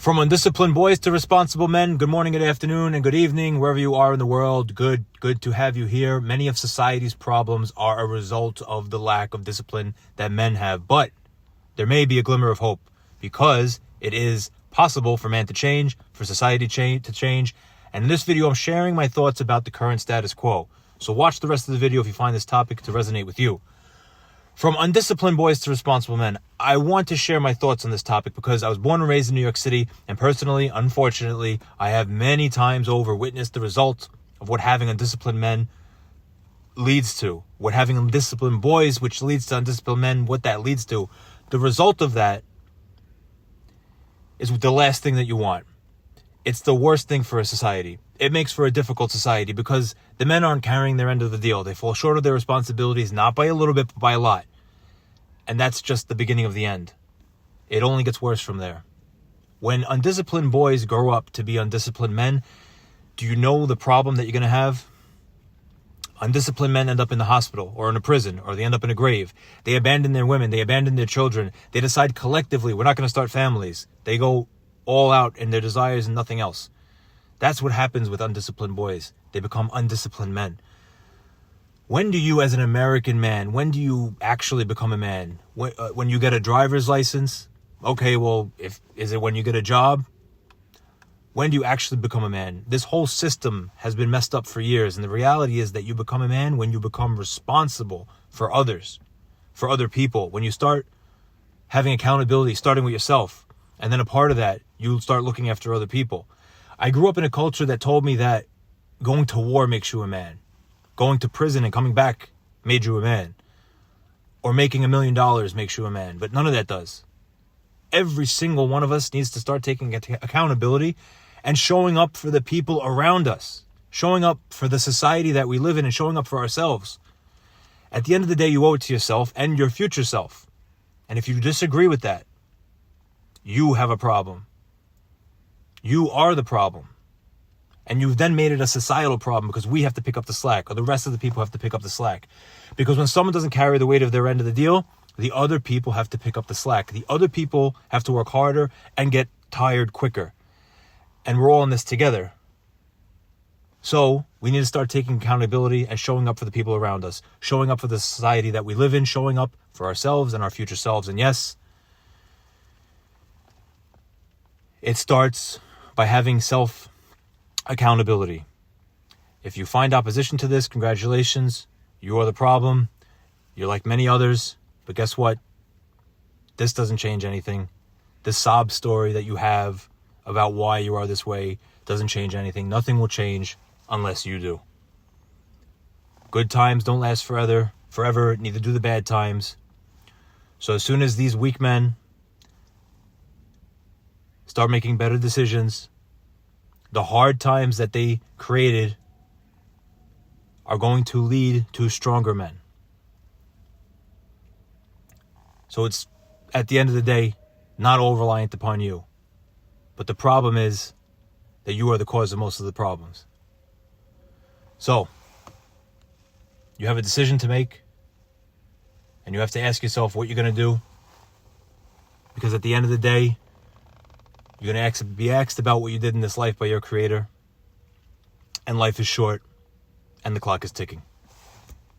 From undisciplined boys to responsible men, good morning, good afternoon, and good evening, wherever you are in the world. Good to have you here. Many of society's problems are a result of the lack of discipline that men have. But there may be a glimmer of hope because it is possible for man to change, for society to change. And in this video, I'm sharing my thoughts about the current status quo. So watch the rest of the video if you find this topic to resonate with you. From undisciplined boys to responsible men, I want to share my thoughts on this topic because I was born and raised in New York City, and personally, unfortunately, I have many times over witnessed the result of what having undisciplined men leads to, what having undisciplined boys, which leads to undisciplined men, what that leads to. The result of that is the last thing that you want. It's the worst thing for a society. It makes for a difficult society because the men aren't carrying their end of the deal. They fall short of their responsibilities, not by a little bit, but by a lot. And that's just the beginning of the end. It only gets worse from there. When undisciplined boys grow up to be undisciplined men, do you know the problem that you're going to have? Undisciplined men end up in the hospital or in a prison, or they end up in a grave. They abandon their women. They abandon their children. They decide collectively, we're not going to start families. They go all out in their desires and nothing else. That's what happens with undisciplined boys. They become undisciplined men. When do you, as an American man, when do you actually become a man? When you get a driver's license? Okay, well, is it when you get a job? When do you actually become a man? This whole system has been messed up for years, and the reality is that you become a man when you become responsible for others, for other people. When you start having accountability, starting with yourself, and then a part of that, you start looking after other people. I grew up in a culture that told me that going to war makes you a man. Going to prison and coming back made you a man. Or making $1 million makes you a man. But none of that does. Every single one of us needs to start taking accountability and showing up for the people around us. Showing up for the society that we live in and showing up for ourselves. At the end of the day, you owe it to yourself and your future self. And if you disagree with that, you have a problem. You are the problem. And you've then made it a societal problem because we have to pick up the slack, or the rest of the people have to pick up the slack. Because when someone doesn't carry the weight of their end of the deal, the other people have to pick up the slack. The other people have to work harder and get tired quicker. And we're all in this together. So we need to start taking accountability and showing up for the people around us, showing up for the society that we live in, showing up for ourselves and our future selves. And yes, it starts by having self-accountability. If you find opposition to this, congratulations. You are the problem. You're like many others. But guess what? This doesn't change anything. This sob story that you have about why you are this way doesn't change anything. Nothing will change unless you do. Good times don't last forever, neither do the bad times. So as soon as these weak men start making better decisions, the hard times that they created are going to lead to stronger men. So it's, at the end of the day, not all reliant upon you. But the problem is that you are the cause of most of the problems. So, you have a decision to make, and you have to ask yourself what you're going to do. Because at the end of the day, you're going to be asked about what you did in this life by your Creator. And life is short, and the clock is ticking.